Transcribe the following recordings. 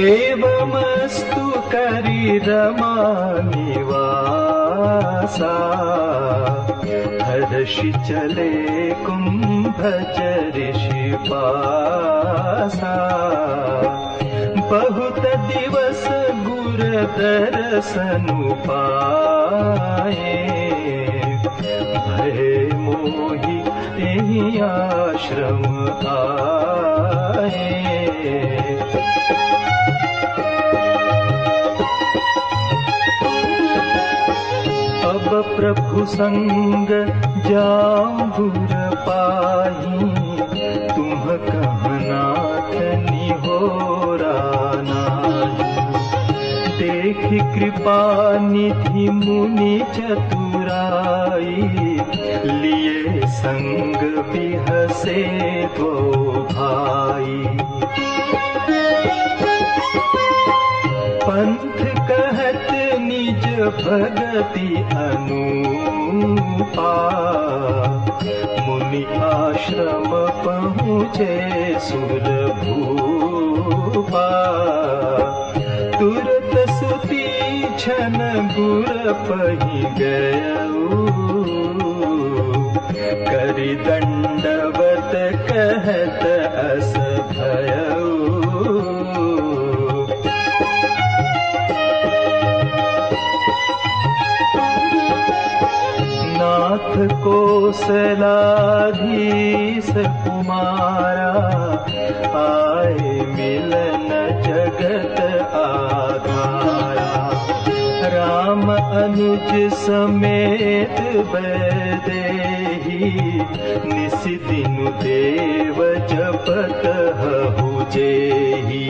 एवमस्तु करि रमा निवासा, हर्षि चले कुंभज ऋषि पासा। बहुत दिवस गुर दर्शनु पाए, भय मोहि तेहि आश्रम आए। अब प्रभु संग जाऊर पाही, तुम कहनाथ निहोरा नाहि। देख कृपा निधि मुनि चतुराई, लिए संग बिहसे दो भाई। पंथ कहत निज भगति अनुपा, मुनि आश्रम पहुँचे सुरभूपा। तुरत सुतीक्षण गुर पहि गयऊ, करि दंडवत कहत अस भयऊ। नाथ कौशलाधीश कुमारा, आए मिलन जगत आधारा। राम अनुज समेत वैदेही, निस दिन देव जपत हहु जेही।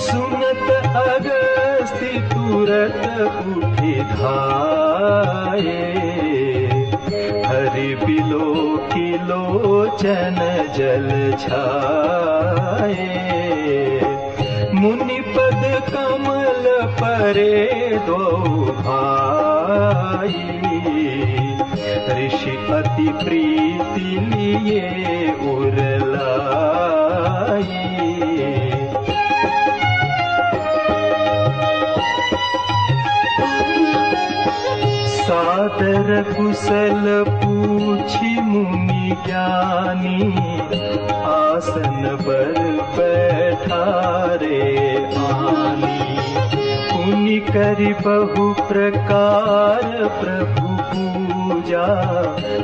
सुनत अगस्त्य तुरत उठि धाये, हरि बिलोकी लोचन जल छाये। मुनि पद कमल परे दो भाई, ऋषि अति प्रीति लिए उरलाई। सादर कुशल पूछि मुनि ज्ञानी, आसन पर बैठारे आनी। पुनि करि बहु प्रकार प्रभु पूजा,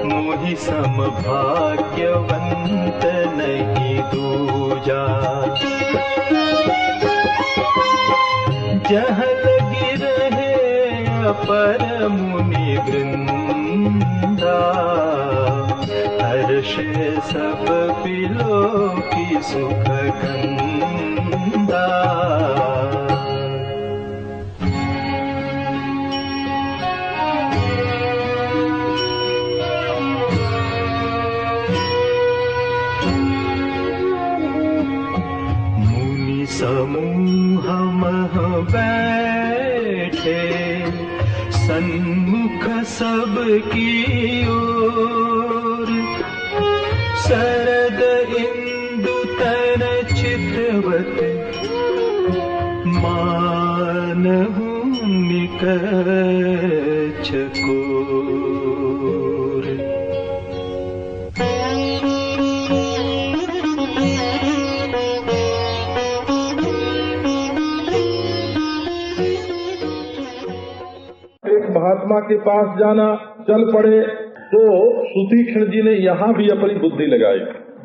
मोहि सम भाग्यवंत नहीं दूजा। जहाँ लगी रहे अपर मुनि वृंदा, हर्ष सब बिलोकी सुख कंदा। मुनि समूह मह बैठे, सन्मुख सब की ओर। शरद इंदु तन चितवत, मानहु निकछ कोर। महात्मा के पास जाना चल पड़े तो सुतीक्षण जी ने यहाँ भी अपनी बुद्धि लगाई।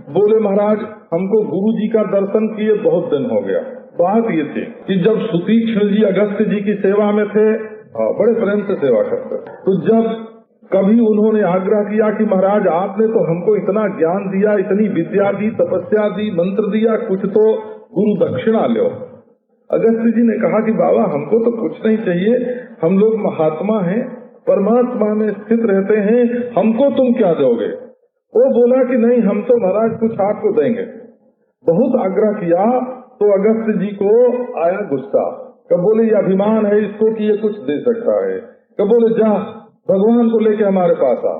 बोले महाराज, हमको गुरु जी का दर्शन किए बहुत दिन हो गया। बात ये थी कि जब सुतीक्षण जी अगस्त्य जी की सेवा में थे, बड़े प्रेम से सेवा करते, तो जब कभी उन्होंने आग्रह किया कि महाराज आपने तो हमको इतना ज्ञान दिया, इतनी विद्या दी, तपस्या दी, मंत्र दिया, कुछ तो गुरु दक्षिणा लो। अगस्त्य जी ने कहा कि बाबा हमको तो कुछ नहीं चाहिए, हम लोग महात्मा हैं, परमात्मा में स्थित रहते हैं, हमको तुम क्या दोगे? वो बोला कि नहीं, हम तो महाराज कुछ आपको देंगे। बहुत आग्रह किया तो अगस्त्य जी को आया गुस्सा। कब बोले ये अभिमान है इसको कि ये कुछ दे सकता है। कब बोले जा भगवान को लेके हमारे पास आ,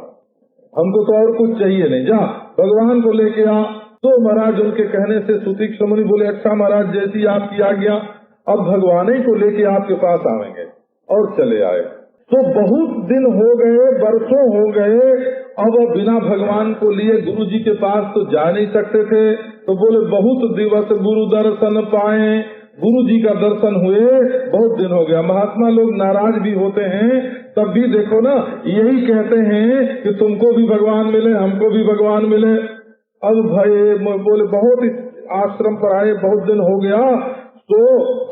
हमको तो और कुछ चाहिए नहीं, जा भगवान को लेके आ, तो महाराज उनके कहने से सुतीक्ष्ण मुनि बोले, अच्छा महाराज जैसी आपकी आज्ञा, अब भगवान ही को लेके आपके पास आवेंगे। और चले आए। तो बहुत दिन हो गए, बरसों हो गए, अब बिना भगवान को लिए गुरु जी के पास तो जा नहीं सकते थे। तो बोले बहुत दिवस गुरु दर्शन पाए, गुरु जी का दर्शन हुए, बहुत दिन हो गया। महात्मा लोग नाराज भी होते हैं, तब भी देखो ना, यही कहते हैं कि तुमको भी भगवान मिले, हमको भी भगवान मिले। अब भाई बोले बहुत आश्रम पर आए, बहुत दिन हो गया, तो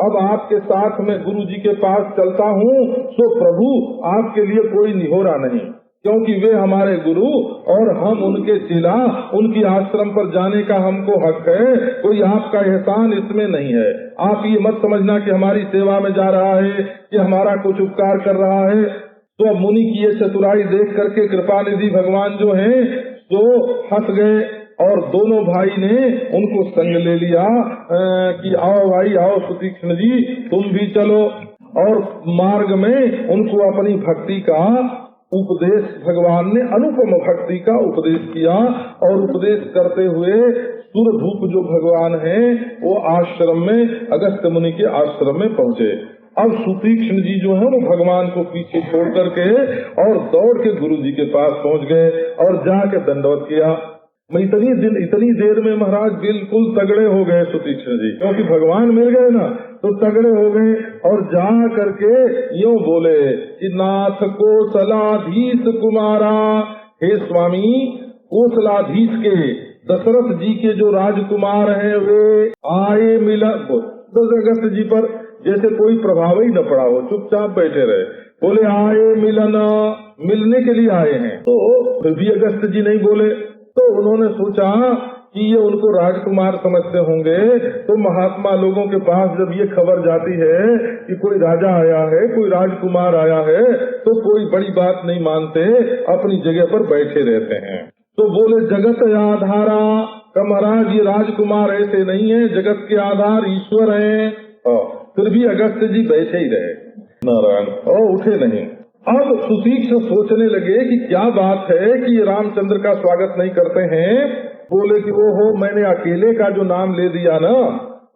अब आपके साथ में गुरु जी के पास चलता हूँ। तो प्रभु आपके लिए कोई निहोरा नहीं, क्योंकि वे हमारे गुरु और हम उनके चेला, उनकी आश्रम पर जाने का हमको हक है। कोई आपका एहसान इसमें नहीं है। आप ये मत समझना कि हमारी सेवा में जा रहा है, कि हमारा कुछ उपकार कर रहा है। तो अब मुनि की ये चतुराई देख करके कृपानिधि भगवान जो हैं तो हंस गए, और दोनों भाई ने उनको संग ले लिया कि आओ भाई आओ सुतीक्ष्ण जी, तुम भी चलो। और मार्ग में उनको अपनी भक्ति का उपदेश, भगवान ने अनुपम भक्ति का उपदेश किया। और उपदेश करते हुए सुरभूप जो भगवान हैं वो आश्रम में, अगस्त्य मुनि के आश्रम में पहुँचे। अब सुतीक्ष्ण जी जो है वो भगवान को पीछे छोड़ करके और दौड़ के गुरु जी के पास पहुँच गए और जाके दंडवत किया। मैं इतनी देर में महाराज बिल्कुल तगड़े हो गए सुतीक्ष्ण जी, क्योंकि भगवान मिल गए ना, तो तगड़े हो गए। और जा करके यूँ बोले कि नाथ कोसलाधीश कुमारा, हे स्वामी, कोसलाधीश के दशरथ जी के जो राजकुमार हैं वे आए मिला। अगस्त्य जी पर जैसे कोई प्रभाव ही न पड़ा हो, चुपचाप बैठे रहे। बोले आए मिलना, मिलने के लिए आए हैं। तो फिर भी अगस्त्य जी नहीं बोले। तो उन्होंने सोचा कि ये उनको राजकुमार समझते होंगे। तो महात्मा लोगों के पास जब ये खबर जाती है कि कोई राजा आया है, कोई राजकुमार आया है, तो कोई बड़ी बात नहीं मानते, अपनी जगह पर बैठे रहते हैं। तो बोले जगत आधारा, का महाराज ये राजकुमार ऐसे नहीं है, जगत के आधार ईश्वर हैं। फिर भी अगस्त्य जी बैठे ही रहे, नारायण, और उठे नहीं। अब सुतीक्ष्ण सोचने लगे कि क्या बात है कि ये रामचंद्र का स्वागत नहीं करते हैं। बोले कि वो हो, मैंने अकेले का जो नाम ले दिया ना,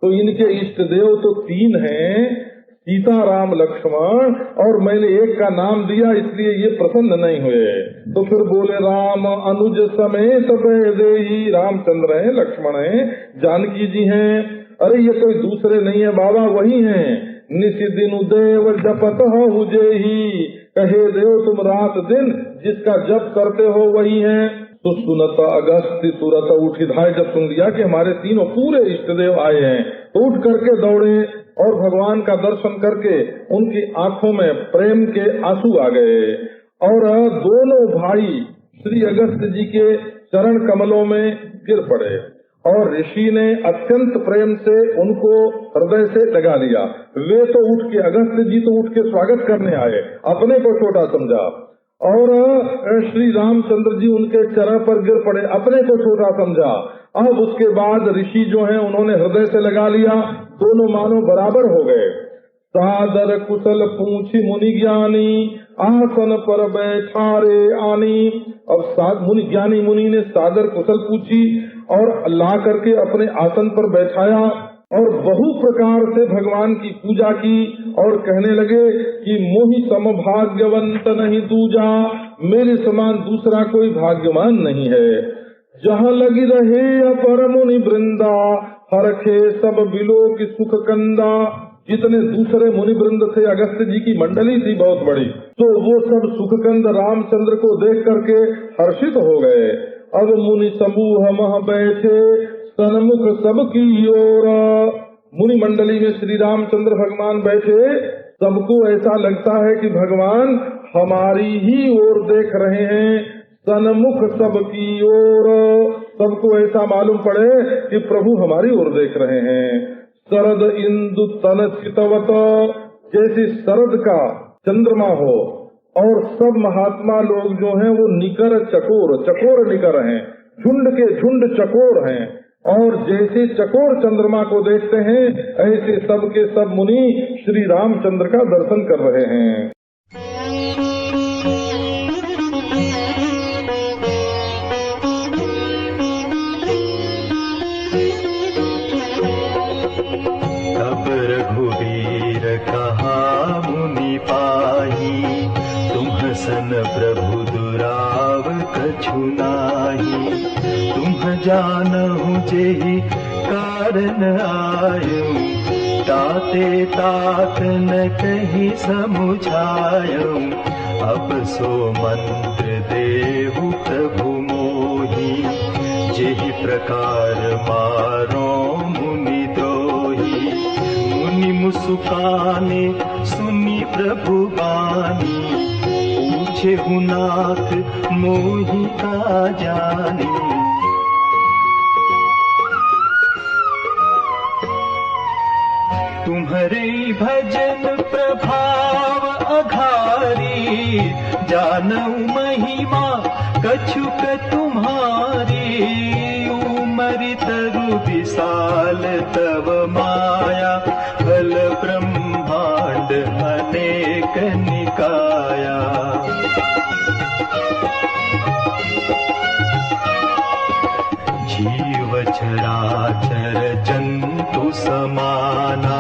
तो इनके इष्ट देव तो 3 हैं, सीता राम लक्ष्मण, और मैंने एक का नाम दिया, इसलिए ये प्रसन्न नहीं हुए। तो फिर बोले राम अनुज समेत देही, रामचंद्र हैं, लक्ष्मण हैं, जानकी जी हैं। अरे ये कोई दूसरे नहीं है बाबा, वही हैं। निशि दिन देव जपत हुजे ही, कहे देव तुम रात दिन जिसका जप करते हो वही है। तो सुनत अगस्त्य तुरत उठी धाय, जब सुन लिया कि हमारे तीनों पूरे इष्ट देव आए हैं, तो उठ करके दौड़े और भगवान का दर्शन करके उनकी आंखों में प्रेम के आंसू आ गए। और दोनों भाई श्री अगस्त्य जी के चरण कमलों में गिर पड़े और ऋषि ने अत्यंत प्रेम से उनको हृदय से लगा लिया। वे तो उठ के, अगस्त्य जी तो उठ के स्वागत करने आए, अपने को छोटा समझा, और श्री रामचंद्र जी उनके चरण पर गिर पड़े, अपने को छोटा समझा। अब उसके बाद ऋषि जो हैं उन्होंने हृदय से लगा लिया, दोनों मानो बराबर हो गए। सादर कुशल पूछी मुनि ज्ञानी, आसन पर बैठारे आनी। अब मुनि ज्ञानी मुनि ने सादर कुशल पूछी और ला करके अपने आसन पर बैठाया और बहु प्रकार से भगवान की पूजा की और कहने लगे कि मोहि सम भाग्यवंत नहीं दूजा, मेरे समान दूसरा कोई भाग्यवान नहीं है। जहाँ लगी रहे अपर मुनि वृंदा, हरखे सब बिलो की सुख कंदा। जितने दूसरे मुनि वृंद थे, अगस्त्य जी की मंडली थी बहुत बड़ी, तो वो सब सुखकंद रामचंद्र को देख करके हर्षित हो गए। अब मुनि समूह मह बैठे, सन्मुख सबकी ओर। मुनि मंडली में श्री रामचंद्र भगवान बैठे, सबको ऐसा लगता है कि भगवान हमारी ही ओर देख रहे हैं। सन्मुख सबकी ओर, सबको ऐसा मालूम पड़े कि प्रभु हमारी ओर देख रहे हैं। शरद इंदु तन चितवत, जैसे शरद का चंद्रमा हो, और सब महात्मा लोग जो हैं वो निकर चकोर, चकोर निकर हैं, झुंड के झुंड चकोर हैं, और जैसे चकोर चंद्रमा को देखते हैं ऐसे सब के सब मुनि श्री रामचंद्र का दर्शन कर रहे हैं। प्रभु दुराव कछु नाही, तुम जानहु जेहि कारण आयु, ताते तात न कहीं समुझायु, अब सो मंत्र देहु प्रभु मोहि, जेहि प्रकार मारो मुनि द्रोही, मुनि मुसुकाने सुनी प्रभु बानी, पूछे हुनाथ मोहि का जानी, तुम्हारे भजन प्रभाव अघारी, जानऊ महिमा कछुक तुम्हारी, उमरि तरु विशाल तव माया, फल ब्रह्मांड अनेक निकाया, जीव चराचर जंतु समाना,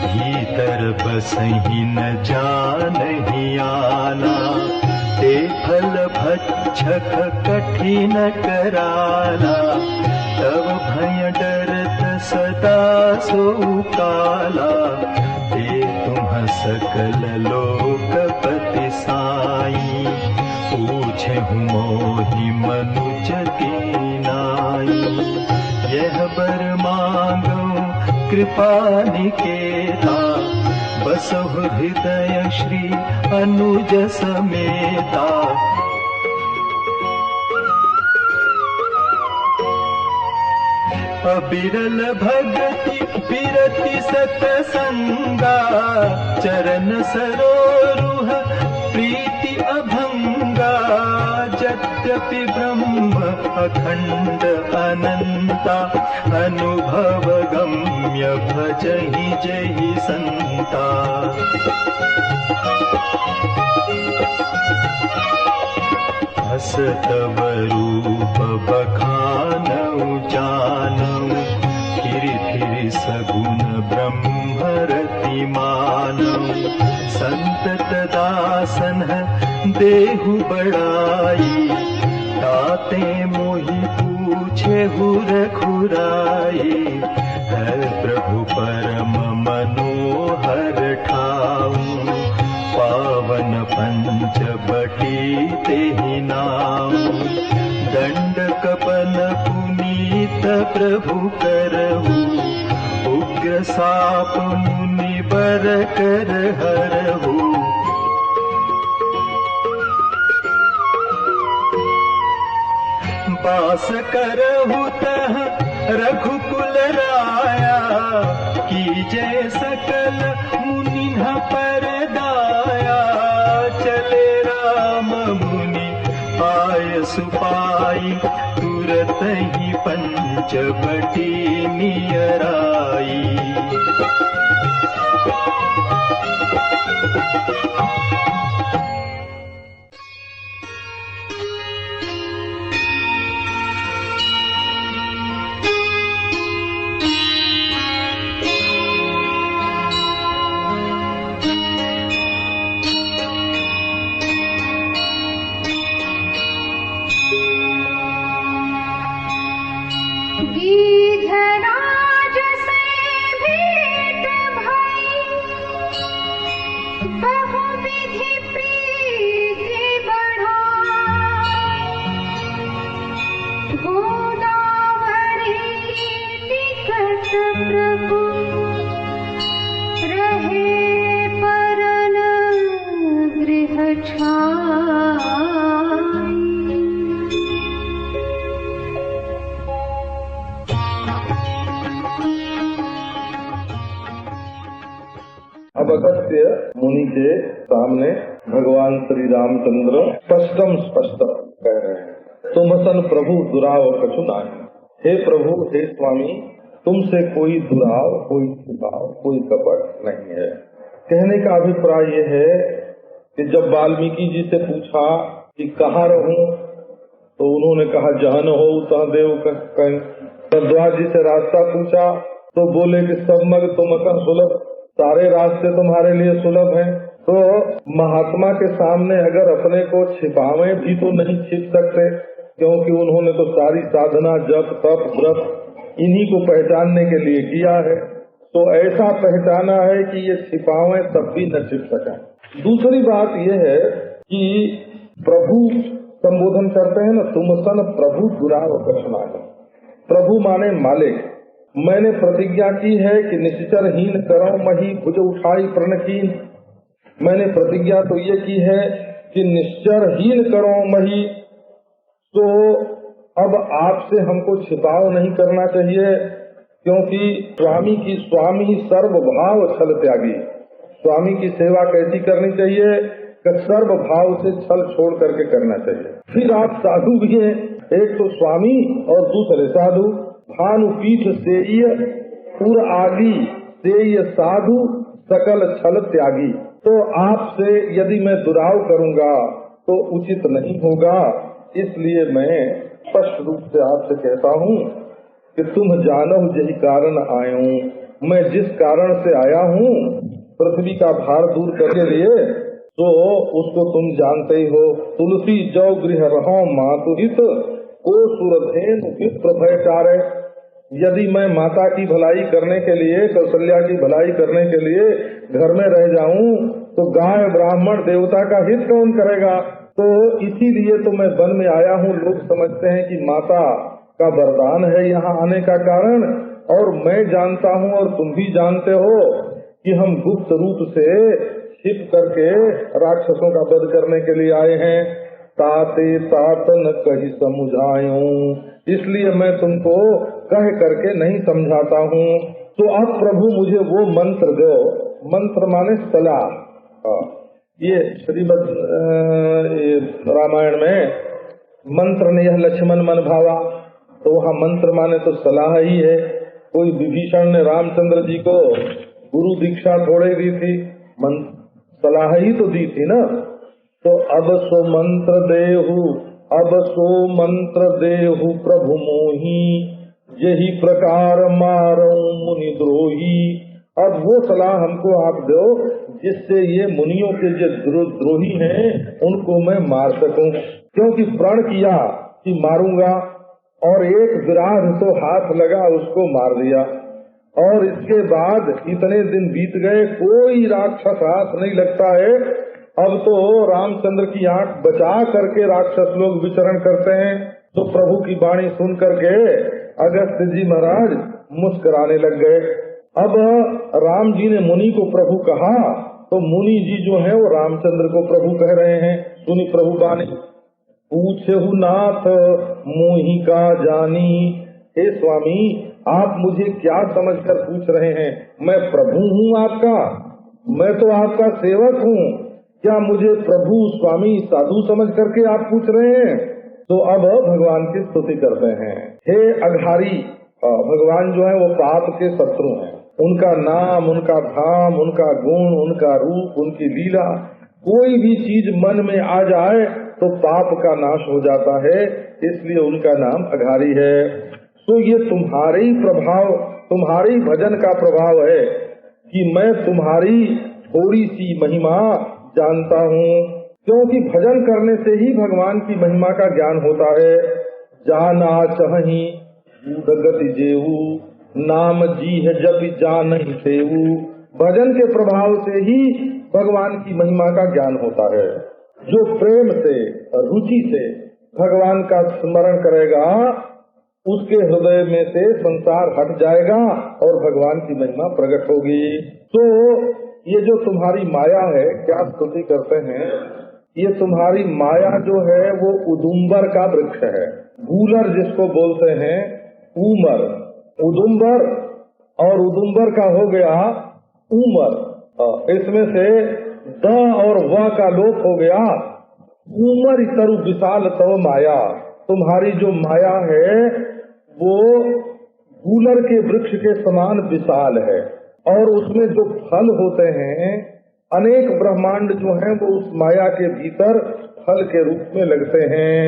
भीतर बसहि न जानहि आना, ते फल भक्षक कठिन कराला, तब भय डरत सदा सो काला, ते तुम सकल लोकपति साई, पूछे मोहि मनुज दीनाई, यह बर मांगो कृपा निकेता, बसहु हृदय श्री अनुज समेता, अबिरल भगति बिरति सतसंगा, चरण सरोरुह प्रीति अभंगा, यद्यपि ब्रह्म अखंड अनंता, अनुभव गम्य भजहि जहि संता, हस तव रूप बखानऊ जानऊ, फिरि फिरि सगुन ब्रह्म रति मानऊ, संतत दासन देहु बड़ाई, ताते मोहि पूछे रघुराई, है प्रभु परम मनोहर ठाऊ, पावन पंच बटी तेहि नाऊ, दंड कपन पुनीत प्रभु करहु, उग्र साप मुनि बर कर हरहु, वास करहु तह रघुकुल राया, कीजय सकल मुनिन्ह पर दाया, चले राम मुनि आय सुपाई, तुरत ही पंच बटी नियराई, गीधराज से भेंट भई, बहुविधि प्रीति बढ़ाई, गोदावरी निकट प्रभु रहे परन गृह छाई। अब अगस्त्य मुनि के सामने भगवान श्री रामचंद्र स्पष्ट कह रहे हैं, तुम सन प्रभु दुराव कछु नाहि, हे प्रभु हे स्वामी, तुमसे कोई दुराव, कोई छुपाव, कोई कपट नहीं है। कहने का अभिप्राय यह है कि जब वाल्मीकि जी से पूछा कि कहाँ रहूं, तो उन्होंने कहा जहाँ न हो तहाँ देव कहीं। भरद्वाज जी से रास्ता पूछा तो बोले कि सब मग तुम सुलभ, सारे रास्ते तुम्हारे लिए सुलभ हैं। तो महात्मा के सामने अगर अपने को छिपावे भी तो नहीं छिप सकते, क्योंकि उन्होंने तो सारी साधना जप तप व्रत इन्हीं को पहचानने के लिए किया है। तो ऐसा पहचाना है कि ये छिपावे तब भी न छिप सका। दूसरी बात यह है कि प्रभु संबोधन करते हैं न, तुम सन प्रभु दुराव कृष्णाय। प्रभु माने मालिक। मैंने प्रतिज्ञा की है कि निश्चरहीन करो मही भुज उठाई प्रणकीन। मैंने प्रतिज्ञा तो ये की है कि निश्चरहीन करो मही। तो अब आपसे हमको छिपाव नहीं करना चाहिए, क्योंकि स्वामी सर्वभाव छल त्यागी। स्वामी की सेवा कैसी करनी चाहिए कि सर्वभाव से छल छोड़ करके करना चाहिए। फिर आप साधु भी हैं, एक तो स्वामी और दूसरे साधु। भानुपीठ सेय पुर आगी सेय साधु सकल छल त्यागी। तो आपसे यदि मैं दुराव करूंगा तो उचित नहीं होगा, इसलिए मैं स्पष्ट रूप से आपसे कहता हूँ कि तुम जानो यही कारण आयूं। मैं जिस कारण से आया हूँ पृथ्वी का भार दूर करने लिए, तो उसको तुम जानते ही हो। तुलसी जौ गृह रहो मातुहित को सुरधेन प्रभय चारे। यदि मैं माता की भलाई करने के लिए, कौशल्या की भलाई करने के लिए घर में रह जाऊं तो गाय ब्राह्मण देवता का हित कौन करेगा? तो इसीलिए तो मैं वन में आया हूँ। लोग समझते हैं कि माता का वरदान है यहाँ आने का कारण, और मैं जानता हूँ और तुम भी जानते हो कि हम गुप्त रूप से छिप करके राक्षसों का वध करने के लिए आए हैं। ताते तात न कही समुझायूं, इसलिए मैं तुमको कह करके नहीं समझाता हूँ। तो अब प्रभु मुझे वो मंत्र दो। मंत्र माने सलाह। ये श्रीमद् रामायण में मंत्र ने यह लक्ष्मण मन भावा, तो वहाँ मंत्र माने तो सलाह ही है। कोई विभीषण ने रामचंद्र जी को गुरु दीक्षा थोड़े दी थी, सलाह ही तो दी थी ना। तो अब सो मंत्र देहु, अब सो मंत्र देहु प्रभु मोही, यही प्रकार मारो मुनि द्रोही। अब वो सलाह हमको आप दो जिससे ये मुनियों के जो द्रोही हैं उनको मैं मार सकूं, क्योंकि प्रण किया कि मारूंगा और एक विराध तो हाथ लगा उसको मार दिया, और इसके बाद इतने दिन बीत गए कोई राक्षस हाथ नहीं लगता है। अब तो रामचंद्र की आंख बचा करके राक्षस लोग विचरण करते हैं। तो प्रभु की वाणी सुन करके अगस्त्य जी महाराज मुस्कुराने लग गए। अब राम जी ने मुनि को प्रभु कहा, तो मुनि जी जो है वो रामचंद्र को प्रभु कह रहे हैं। सुनी प्रभु वाणी, पूछहु नाथ मोहि का जानी। हे स्वामी, आप मुझे क्या समझकर पूछ रहे हैं? मैं प्रभु हूँ आपका, मैं तो आपका सेवक हूँ। क्या मुझे प्रभु स्वामी साधु समझ करके आप पूछ रहे हैं? तो अब भगवान की स्तुति करते हैं। हे अघारी, भगवान जो है वो पाप के शत्रु हैं। उनका नाम, उनका धाम, उनका गुण, उनका रूप, उनकी लीला, कोई भी चीज मन में आ जाए तो पाप का नाश हो जाता है, इसलिए उनका नाम अघारी है। तो ये तुम्हारे ही प्रभाव, तुम्हारे भजन का प्रभाव है कि मैं तुम्हारी थोड़ी सी महिमा जानता हूँ, क्योंकि भजन करने से ही भगवान की महिमा का ज्ञान होता है। जाना चहि गति जेऊ, नाम जी है जब जान नहीं सेऊ। भजन के प्रभाव से ही भगवान की महिमा का ज्ञान होता है। जो प्रेम से, रुचि से भगवान का स्मरण करेगा उसके हृदय में से संसार हट जाएगा और भगवान की महिमा प्रकट होगी। तो ये जो तुम्हारी माया है, क्या स्तुति करते हैं, ये तुम्हारी माया जो है वो उदुम्बर का वृक्ष है। गूलर जिसको बोलते हैं, उमर, उदुम्बर, और उदुम्बर का हो गया उमर। इसमें से द और व का लोप हो गया। उमर तरु विशाल तव माया। तुम्हारी जो माया है वो गूलर के वृक्ष के समान विशाल है, और उसमें जो फल होते हैं, अनेक ब्रह्मांड जो हैं वो उस माया के भीतर फल के रूप में लगते हैं।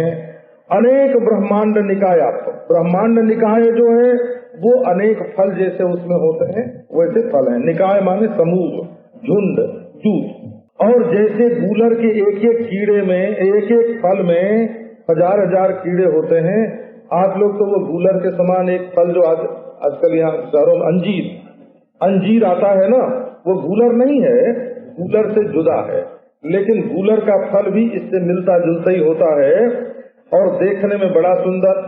अनेक ब्रह्मांड निकाय, ब्रह्मांड निकाय जो है वो अनेक फल जैसे उसमें होते हैं वैसे फल हैं। निकाय माने समूह, झुंड, जूथ। और जैसे गूलर के एक एक कीड़े में, एक एक फल में हजार हजार कीड़े होते हैं, आप लोग तो वो गूलर के समान एक फल जो आजकल यहाँ शहरों में अंजीर आता है ना, वो गूलर नहीं है, गूलर से जुदा है, लेकिन गूलर का फल भी इससे मिलता जुलता ही होता है और देखने में बड़ा सुंदर,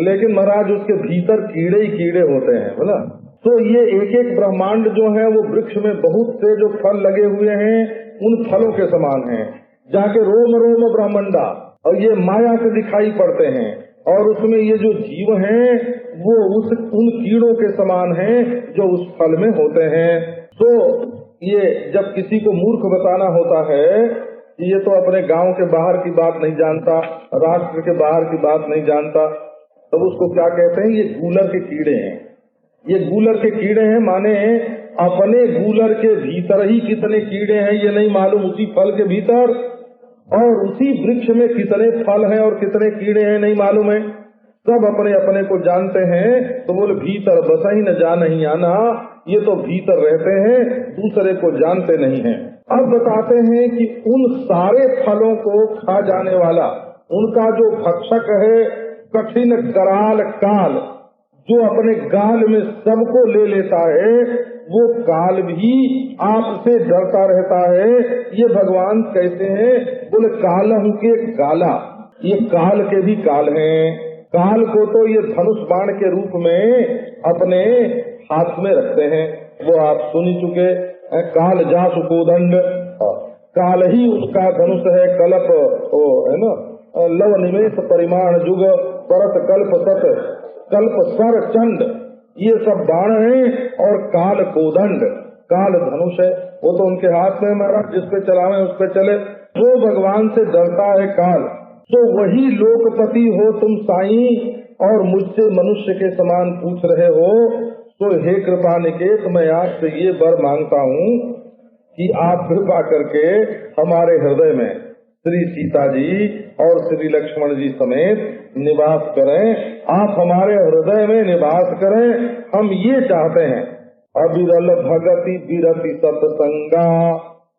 लेकिन महाराज उसके भीतर कीड़े ही कीड़े होते हैं, बोला। तो ये एक एक ब्रह्मांड जो है वो वृक्ष में बहुत से जो फल लगे हुए हैं उन फलों के समान हैं, जाके रोम रोम ब्रह्मंडा, और ये माया से दिखाई पड़ते हैं, और उसमें ये जो जीव हैं वो उन कीड़ों के समान हैं जो उस फल में होते हैं। तो ये जब किसी को मूर्ख बताना होता है कि ये तो अपने गांव के बाहर की बात नहीं जानता, राष्ट्र के बाहर की बात नहीं जानता, तब उसको क्या कहते हैं, ये गूलर के कीड़े हैं। ये गूलर के कीड़े हैं माने अपने गूलर के भीतर ही कितने कीड़े हैं ये नहीं मालूम, उसी फल के भीतर, और उसी वृक्ष में कितने फल हैं और कितने कीड़े हैं नहीं मालूम है। सब अपने अपने को जानते हैं, तो बोले भीतर बसा ही न जा नहीं आना, ये तो भीतर रहते हैं, दूसरे को जानते नहीं हैं। अब बताते हैं कि उन सारे फलों को खा जाने वाला, उनका जो भक्षक है कठिन कराल काल, जो अपने गाल में सबको ले लेता है, वो काल भी आपसे डरता रहता है। ये भगवान कैसे हैं, बोले कालहू के काला, ये काल के भी काल हैं। काल को तो ये धनुष बाण के रूप में अपने हाथ में रखते हैं, वो आप सुन ही चुके, काल जासु कोदंड, काल ही उसका धनुष है, कल्प है ना, लव निमेष परिमाण जुग परत कल्प सत कल्प सर चंड, ये सब बाण हैं, और काल कोदंड, काल धनुष है, वो तो उनके हाथ में महाराज, जिस पे चलावे उस पे चले। वो भगवान से डरता है काल। तो वही लोकपति हो तुम साईं, और मुझसे मनुष्य के समान पूछ रहे हो, तो हे कृपा निकेत, मैं आपसे ये वर मांगता हूँ कि आप कृपा करके हमारे हृदय में श्री सीता जी और श्री लक्ष्मण जी समेत निवास करें, आप हमारे हृदय में निवास करें, हम ये चाहते हैं। अविरल भगति विरति सत्संगा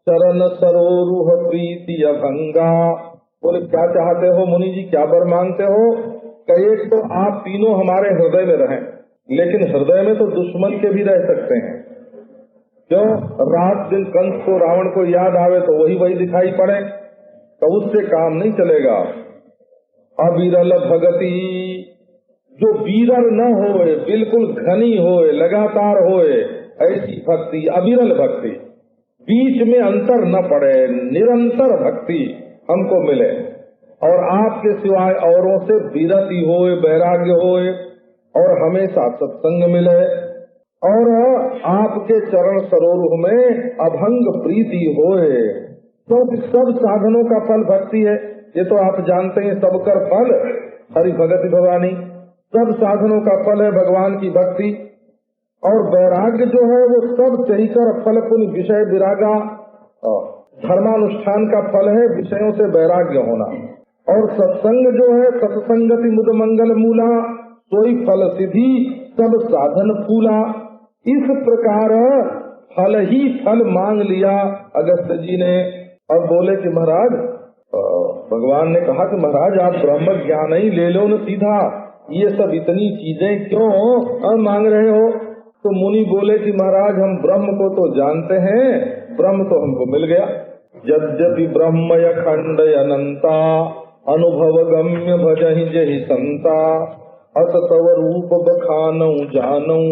चरण सरोरुह प्रीति अभंगा। बोले क्या चाहते हो मुनि जी, क्या वर मांगते हो? कहे तो आप तीनों हमारे हृदय में रहें, लेकिन हृदय में तो दुश्मन के भी रह सकते हैं। क्यों? रात दिन कंस को रावण को याद आवे तो वही दिखाई पड़े, तो उससे काम नहीं चलेगा। अविरल भगति, जो विरल न होए, बिल्कुल घनी होए, लगातार होए, ऐसी भक्ति, अविरल भक्ति, बीच में अंतर न पड़े, निरंतर भक्ति हमको मिले, और आपके सिवाय औरों से विरति होए, वैराग्य होए, और हमेशा सत्संग मिले, और आपके चरण सरोवर में अभंग प्रीति होए। तो सब साधनों का फल भक्ति है, ये तो आप जानते हैं। सब कर फल हरि भगति भवानी, सब साधनों का फल है भगवान की भक्ति। और वैराग्य जो है वो सब चही कर फल पुण्य विषय विरागा, धर्मानुष्ठान का फल है विषयों से वैराग्य होना। और सत्संग जो है सत्संगति मुद मंगल मूला, सोई फल सिद्धि सब साधन फूला। इस प्रकार फल ही फल मांग लिया अगस्त्य जी ने। और बोले कि महाराज, भगवान ने कहा कि महाराज आप ब्रह्म ज्ञान ही ले लो न सीधा, ये सब इतनी चीजें क्यों मांग रहे हो? तो मुनि बोले कि महाराज हम ब्रह्म को तो जानते हैं, ब्रह्म तो हमको मिल गया। यद्यपि ब्रह्म अखंड अनंता, अनुभव गम्य भजहि जहि संता, अत तव रूप बखानौ जानौ,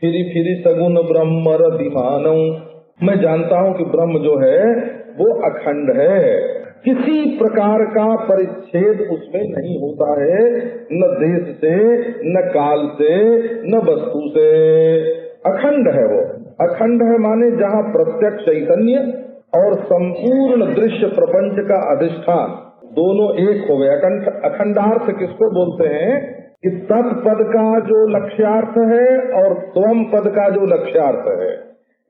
फिरी सगुन ब्रह्म रति मानौ। मैं जानता हूँ कि ब्रह्म जो है वो अखंड है, किसी प्रकार का परिच्छेद उसमें नहीं होता है, न देश से, न काल से, न वस्तु से। अखंड है वो। अखंड है माने जहाँ प्रत्यक्ष चैतन्य और संपूर्ण दृश्य प्रपंच का अधिष्ठान दोनों एक हो गए। अखंडार्थ किसको बोलते हैं कि तत्पद का जो लक्ष्यार्थ है और त्वम पद का जो लक्ष्यार्थ है,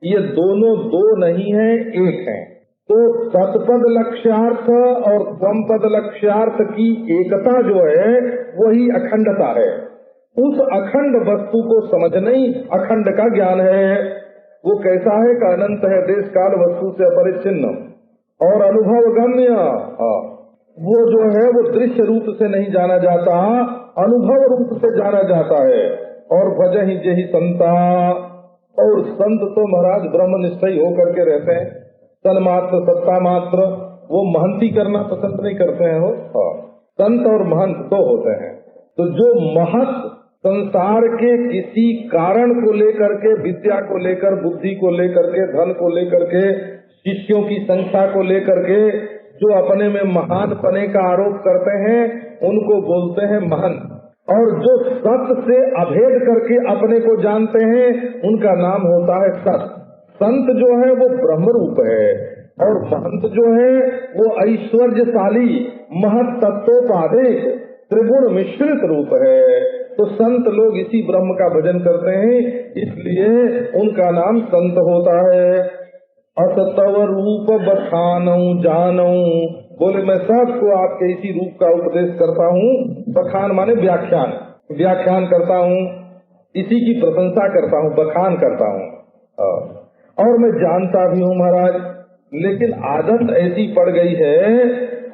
ये दोनों दो नहीं है, एक है। तो तत्पद लक्ष्यार्थ और त्वम पद लक्ष्यार्थ की एकता जो है वही अखंडता है। उस अखंड वस्तु को समझना ही अखंड का ज्ञान है। वो कैसा है कि अनंत है, देश काल वस्तु से अपरिच्छिन्न, और अनुभव गम्य, वो जो है वो दृश्य रूप से नहीं जाना जाता, अनुभव रूप से जाना जाता है। और भजहि जेहि संता, और संत तो महाराज ब्रह्मनिष्ठ ही होकर के रहते हैं, तन मात्र सत्ता मात्र, वो महंती करना पसंद नहीं करते हैं। हो संत और महंत तो होते हैं। तो जो महत संसार के किसी कारण को लेकर के, विद्या को लेकर, बुद्धि को लेकर के, धन को लेकर के, शिष्यों की संख्या को लेकर के जो अपने में महान पने का आरोप करते हैं, उनको बोलते हैं महंत। और जो सत से अभेद करके अपने को जानते हैं, उनका नाम होता है सत। संत जो है वो ब्रह्म रूप है, और महंत जो है वो ऐश्वर्यशाली महत तत्वोपादेश त्रिगुण मिश्रित रूप है। तो संत लोग इसी ब्रह्म का भजन करते हैं, इसलिए उनका नाम संत होता है। असतव रूप बखानऊ जानऊ, बोले मैं सबको आपके इसी रूप का उपदेश करता हूँ। बखान माने व्याख्यान, व्याख्यान करता हूँ, इसी की प्रशंसा करता हूँ, बखान करता हूँ। और मैं जानता भी हूँ महाराज, लेकिन आदत ऐसी पड़ गई है,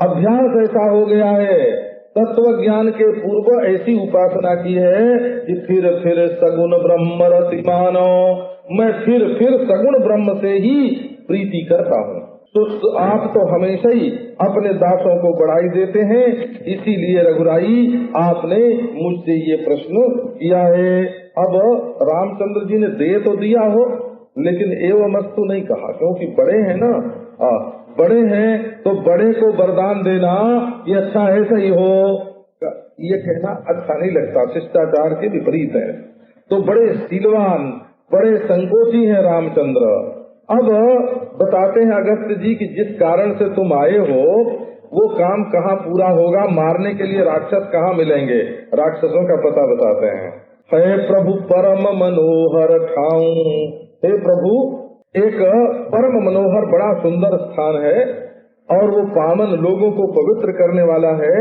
अभ्यास ऐसा हो गया है, तत्व ज्ञान के पूर्व ऐसी उपासना की है कि फिर सगुण ब्रह्म रति मानो, मैं फिर सगुण ब्रह्म से ही प्रीति करता हूँ। तो आप तो हमेशा ही अपने दासों को बढ़ाई देते हैं, इसीलिए रघुराई आपने मुझसे ये प्रश्न किया है। अब रामचंद्र जी ने दे तो दिया हो, लेकिन एवं अस्तु नहीं कहा, क्योंकि बड़े हैं ना, बड़े हैं तो बड़े को वरदान देना ये अच्छा है, सही हो, ये कहना अच्छा नहीं लगता, शिष्टाचार के विपरीत है। तो बड़े शीलवान, बड़े संकोची हैं रामचंद्र। अब बताते हैं अगस्त्य जी कि जिस कारण से तुम आए हो वो काम कहाँ पूरा होगा, मारने के लिए राक्षस कहाँ मिलेंगे, राक्षसों का पता बताते हैं। हे प्रभु परम मनोहर ठाऊं, हे प्रभु एक परम मनोहर बड़ा सुंदर स्थान है, और वो पावन लोगों को पवित्र करने वाला है,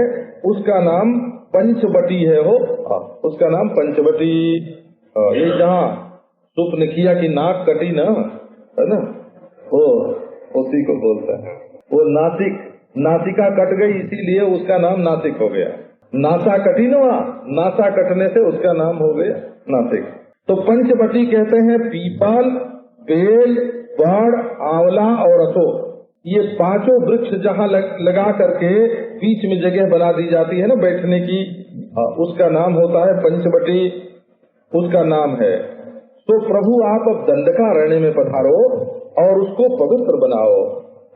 उसका नाम पंचवटी है। हो उसका नाम पंचवटी। ये जहाँ सुपनिखिया की नाक कटी ना, है ना, वो उसी को बोलते हैं। वो नासिका कट गई, इसीलिए उसका नाम नासिक हो गया। नासा कटी ना, नासा कटने से उसका नाम हो गया नासिक। तो पंचवटी कहते हैं पीपल, बेल, बड़, आंवला और अशोक, ये पांचों वृक्ष जहाँ लगा करके बीच में जगह बना दी जाती है ना बैठने की, उसका नाम होता है पंचवटी, उसका नाम है। तो प्रभु आप अब दंडकारण्य में पधारो और उसको पवित्र बनाओ।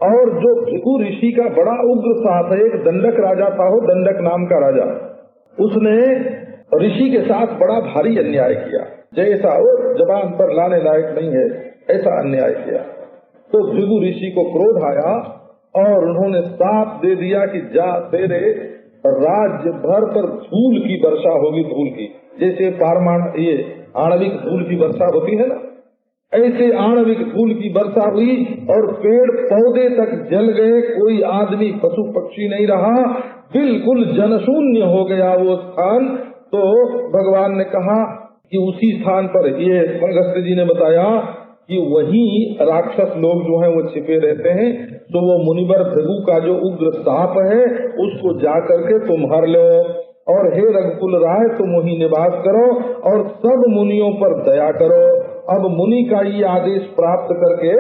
और जो भृगु ऋषि का बड़ा उग्र साथ है, एक दंडक राजा था, हो दंडक नाम का राजा, उसने ऋषि के साथ बड़ा भारी अन्याय किया, जैसा वो जबान पर लाने लायक नहीं है ऐसा अन्याय किया। तो भृगु ऋषि को क्रोध आया और उन्होंने साफ दे दिया कि जा तेरे राज्य भर पर धूल की वर्षा होगी, धूल की, जैसे ये आणविक धूल की वर्षा होती है ना, ऐसे आणविक धूल की वर्षा हुई और पेड़ पौधे तक जल गए, कोई आदमी पशु पक्षी नहीं रहा, बिल्कुल जनशून्य हो गया वो स्थान। तो भगवान ने कहा कि उसी स्थान पर, ये अगस्त्य जी ने बताया कि वहीं राक्षस लोग जो हैं वो छिपे रहते हैं। तो वो मुनिवर भृगु का जो उग्र साप है उसको जा करके तुम हर लो, और हे रघुकुल राय तुम वहीं निवास करो और सब मुनियों पर दया करो। अब मुनि का ये आदेश प्राप्त करके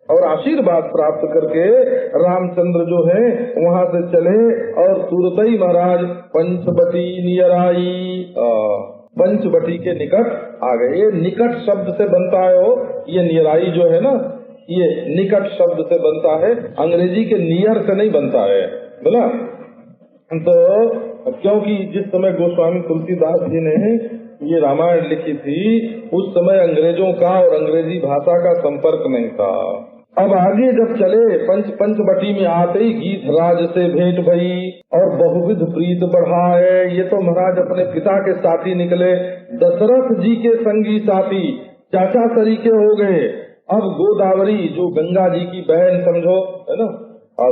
और आशीर्वाद प्राप्त करके रामचंद्र जो है वहाँ से चले और तुरंत ही महाराज पंचवटी नियर आई, पंचवटी के निकट आ गए। ये निकट शब्द से बनता है, हो ये नियराई जो है ना, ये निकट शब्द से बनता है, अंग्रेजी के नियर से नहीं बनता है, बोला। तो क्योंकि जिस समय गोस्वामी तुलसीदास जी ने ये रामायण लिखी थी उस समय अंग्रेजों का और अंग्रेजी भाषा का संपर्क नहीं था। अब आगे जब चले पंचवटी में आते ही गीत राज से भेंट भई और बहुविध प्रीत बढ़ाए। ये तो महाराज अपने पिता के साथी निकले, दशरथ जी के संगी साथी, चाचा तरीके हो गए। अब गोदावरी जो गंगा जी की बहन समझो, है ना,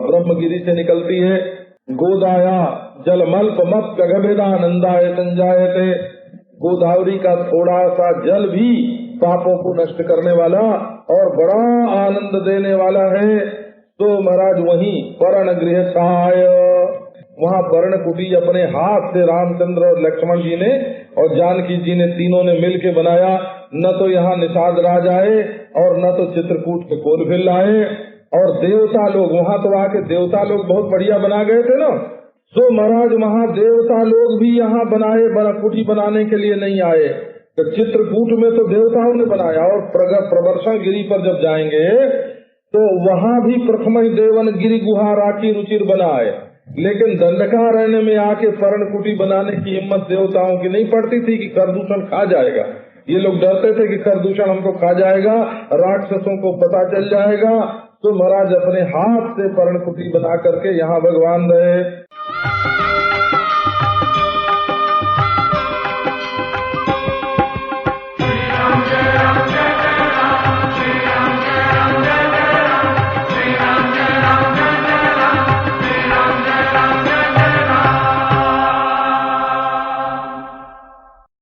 ब्रह्मगिरी से निकलती है, गोदाया जलमल्प मत गगभेदानंदाय संजायते, गोदावरी का थोड़ा सा जल भी पापों को नष्ट करने वाला और बड़ा आनंद देने वाला है। तो महाराज वहीं पर्ण गृह छाय, वहाँ पर्ण कुटी अपने हाथ से रामचंद्र और लक्ष्मण जी ने और जानकी जी ने तीनों ने मिल के बनाया। न तो यहाँ निषाद राज आए और न तो चित्रकूट के कोलभिल आए, और देवता लोग वहाँ तो आके देवता लोग बहुत बढ़िया बना गए थे ना। तो महाराज वहाँ देवता लोग भी यहाँ बनाए, कुटी बनाने के लिए नहीं आए। तो चित्रकूट में तो देवताओं ने बनाया, और प्रवर्षण गिरी पर जब जाएंगे तो वहाँ भी प्रथम ही देवन गिरी गुहा राखी रुचिर बनाए, लेकिन दंडकारण्य में आके पर्ण कुटी बनाने की हिम्मत देवताओं की नहीं पड़ती थी कि करदूषण खा जाएगा। ये लोग डरते थे कि करदूषण हमको खा जाएगा, राक्षसों को पता चल जाएगा। तो महाराज अपने हाथ से पर्ण कुटी बना करके यहाँ भगवान रहे।